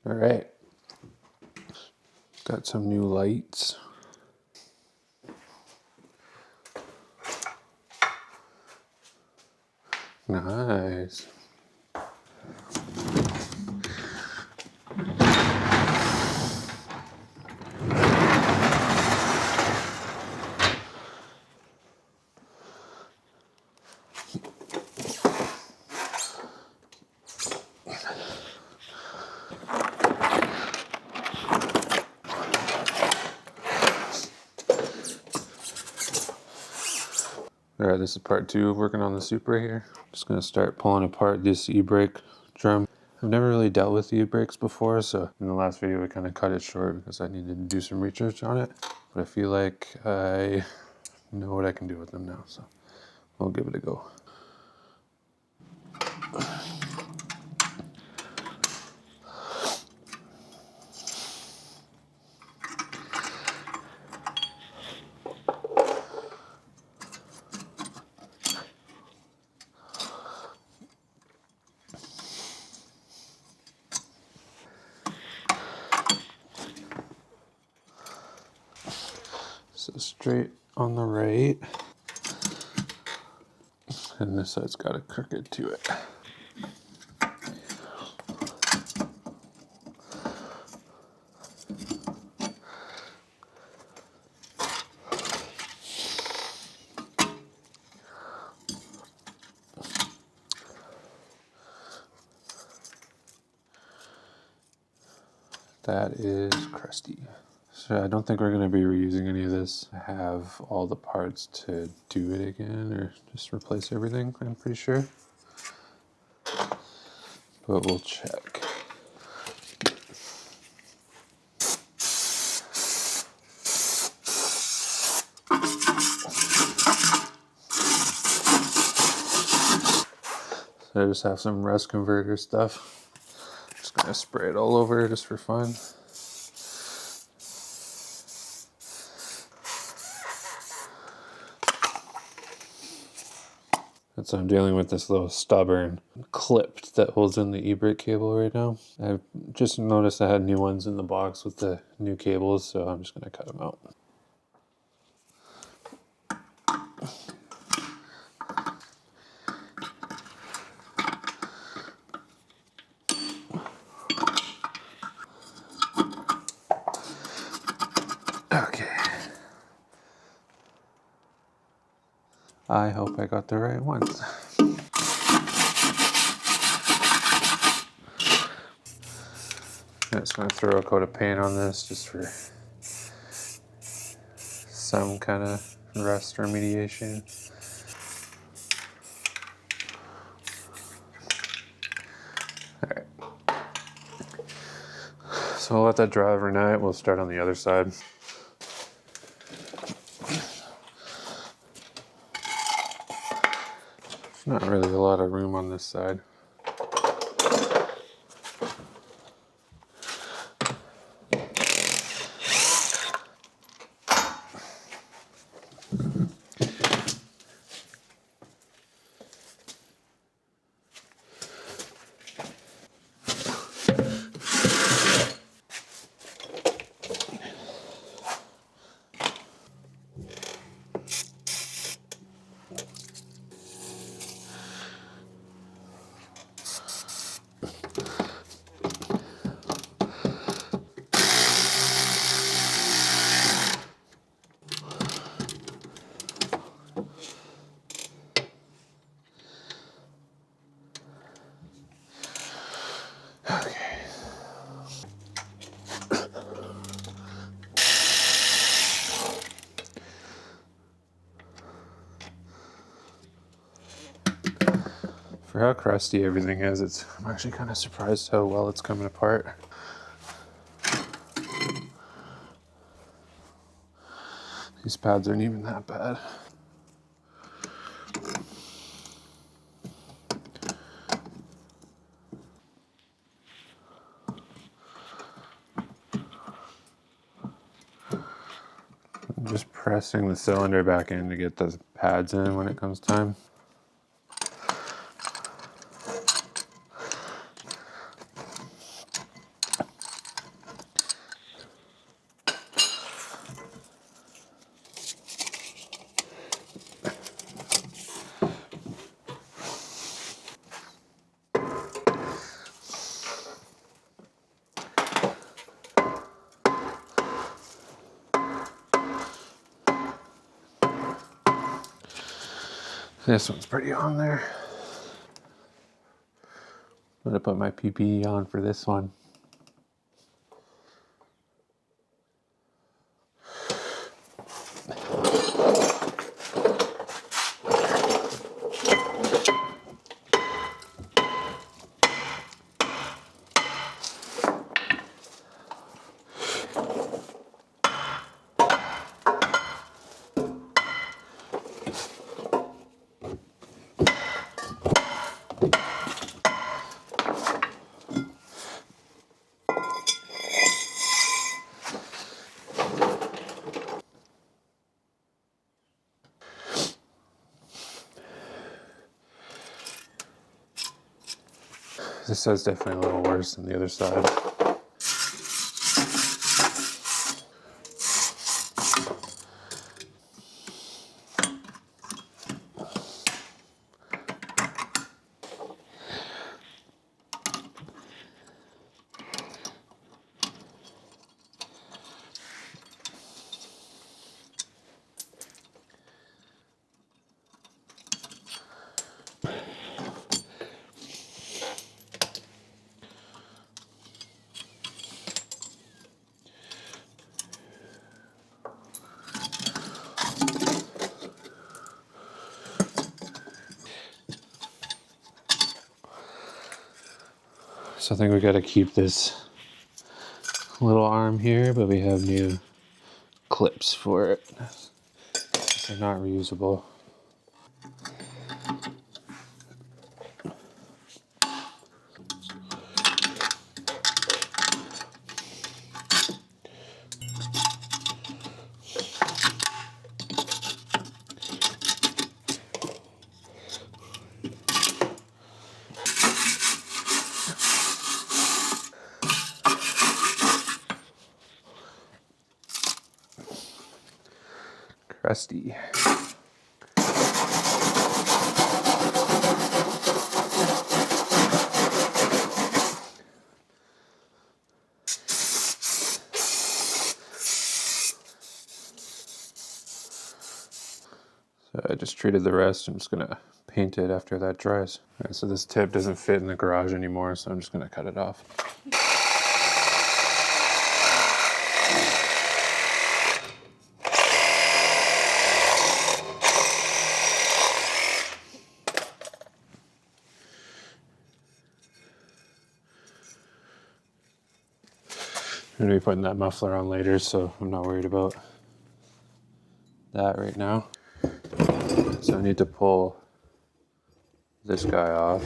All right, got some new lights. Nice. All right, this is part 2 of working on the Supra here. Just gonna start pulling apart this e-brake drum. I've never really dealt with e-brakes before, so in the last video I kind of cut it short because I needed to do some research on it. But I feel like I know what I can do with them now, so I'll give it a go. So straight on the right, and this side's got a crooked to it. That is crusty. So I don't think we're going to be reusing any of this. I have all the parts to do it again or just replace everything, I'm pretty sure. But we'll check. So I just have some rust converter stuff. Just going to spray it all over just for fun. And so I'm dealing with this little stubborn clip that holds in the e-brake cable right now. I've just noticed I had new ones in the box with the new cables, so I'm just going to cut them out. Okay. I hope I got the right ones. I'm just going to throw a coat of paint on this just for some kind of rust remediation. Alright. So we'll let that dry overnight. We'll start on the other side. There's not really a lot of room on this side. For how crusty everything is, I'm actually kind of surprised how well it's coming apart. These pads aren't even that bad. I'm just pressing the cylinder back in to get the pads in when it comes time. This one's pretty on there. I'm gonna put my PPE on for this one. This side's definitely a little worse than the other side. So I think we gotta keep this little arm here, but we have new clips for it. They're not reusable. Crusty. So I just treated the rest. I'm just gonna paint it after that dries. All right, so this tip doesn't fit in the garage anymore, so I'm just gonna cut it off. I'm gonna be putting that muffler on later, so I'm not worried about that right now. So I need to pull this guy off.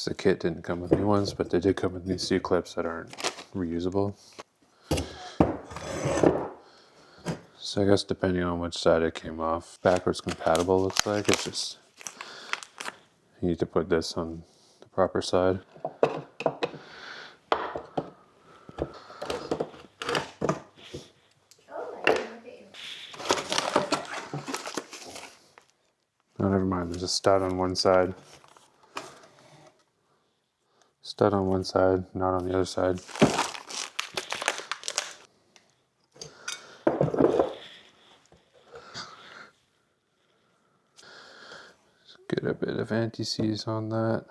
The kit didn't come with new ones, but they did come with new C-clips that aren't reusable. So I guess depending on which side it came off, backwards compatible looks like. It's just, you need to put this on the proper side. Oh, never mind, there's a stud on one side. Stud on one side, not on the other side. Just get a bit of anti-seize on that.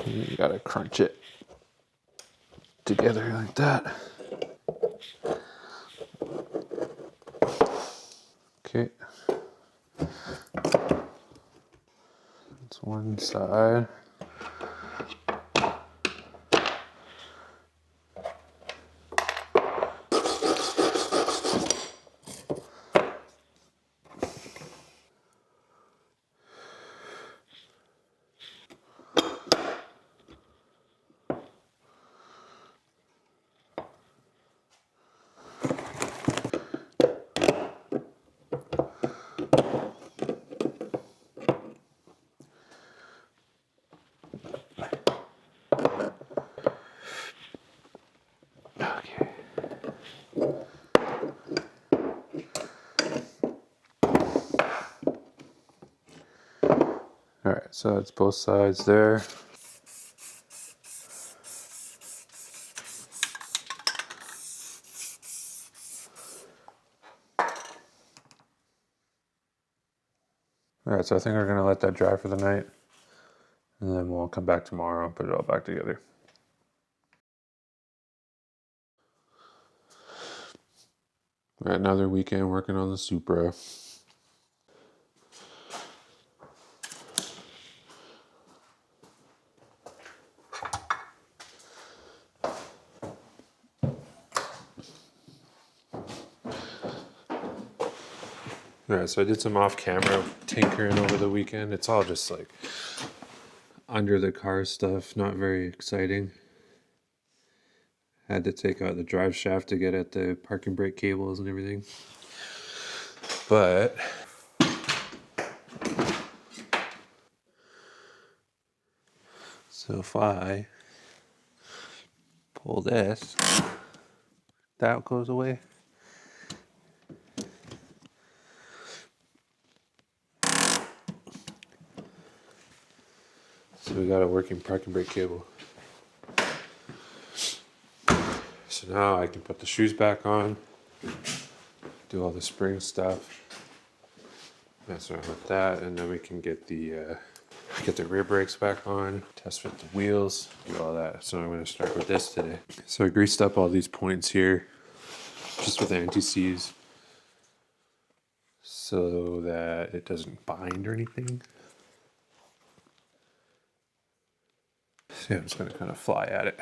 You gotta crunch it together like that. Okay. That's one side. So that's both sides there. All right, so I think we're gonna let that dry for the night, and then we'll come back tomorrow and put it all back together. All right, another weekend working on the Supra. All right, so I did some off-camera tinkering over the weekend. It's all just like under the car stuff, not very exciting. Had to take out the drive shaft to get at the parking brake cables and everything. But so if I pull this, that goes away. So we got a working parking brake cable. So now I can put the shoes back on, do all the spring stuff, mess around with that, and then we can get the rear brakes back on, test fit the wheels, do all that. So I'm going to start with this today. So I greased up all these points here, just with anti-seize, so that it doesn't bind or anything. So yeah, I'm just going to kind of fly at it.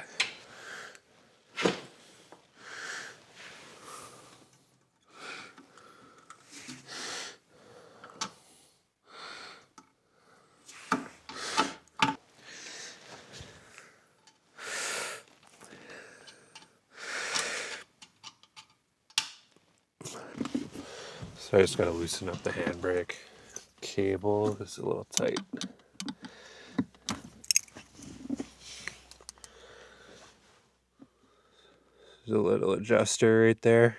So I just got to loosen up the handbrake cable. It's a little tight. There's a little adjuster right there.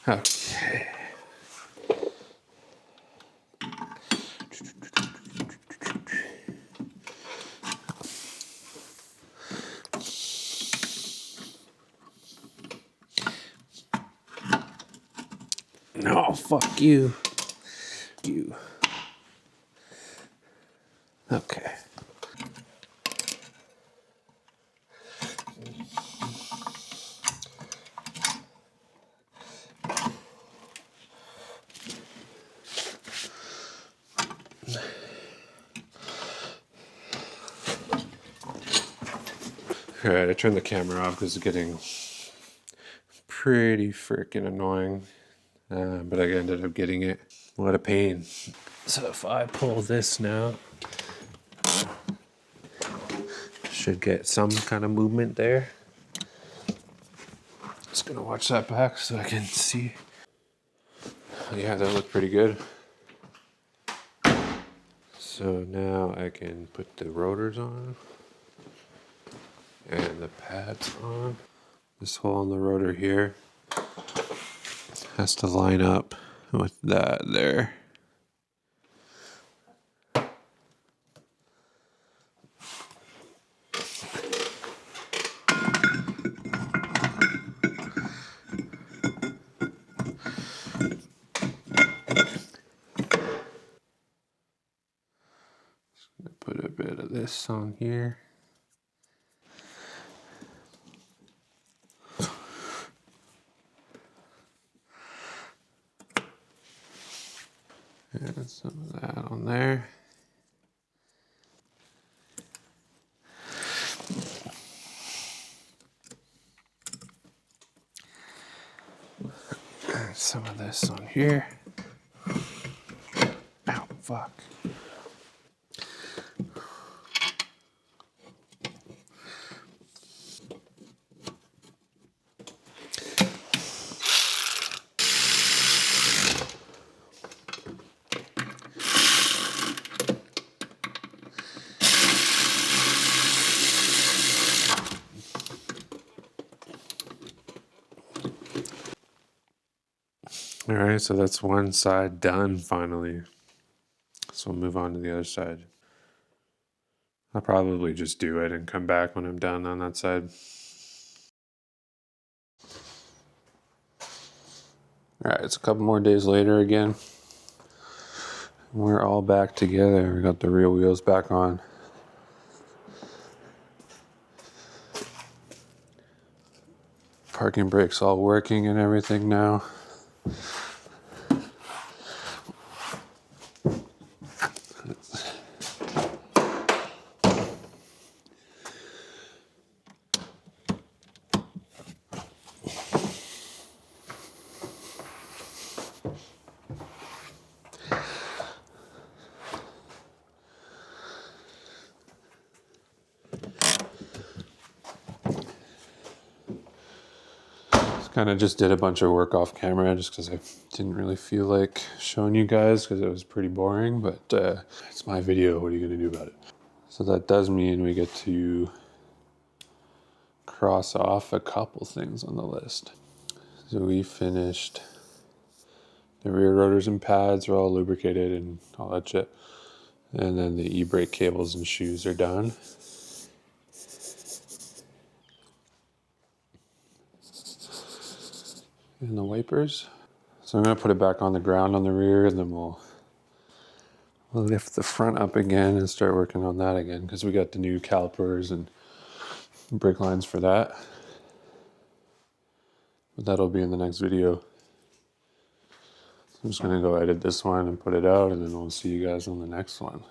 Okay. No, fuck you. You. Okay. Alright, I turned the camera off because it's getting pretty freaking annoying. But I ended up getting it. What a pain. So if I pull this now, should get some kind of movement there. Just gonna watch that back so I can see. Yeah, that looked pretty good. So now I can put the rotors on and the pads on. This hole in the rotor here has to line up with that there. Put a bit of this on here. And some of that on there. And some of this on here. Ow, fuck. All right, so that's one side done finally. So we'll move on to the other side. I'll probably just do it and come back when I'm done on that side. All right, it's a couple more days later again. We're all back together. We got the rear wheels back on. Parking brakes all working and everything now. Kind of just did a bunch of work off camera just because I didn't really feel like showing you guys because it was pretty boring, but it's my video. What are you going to do about it? So that does mean we get to cross off a couple things on the list. So we finished the rear rotors and pads are all lubricated and all that shit. And then the e-brake cables and shoes are done. And the wipers. So I'm going to put it back on the ground on the rear, and then we'll lift the front up again and start working on that again because we got the new calipers and brake lines for that. But that'll be in the next video. So I'm just going to go edit this one and put it out, and then we'll see you guys on the next one.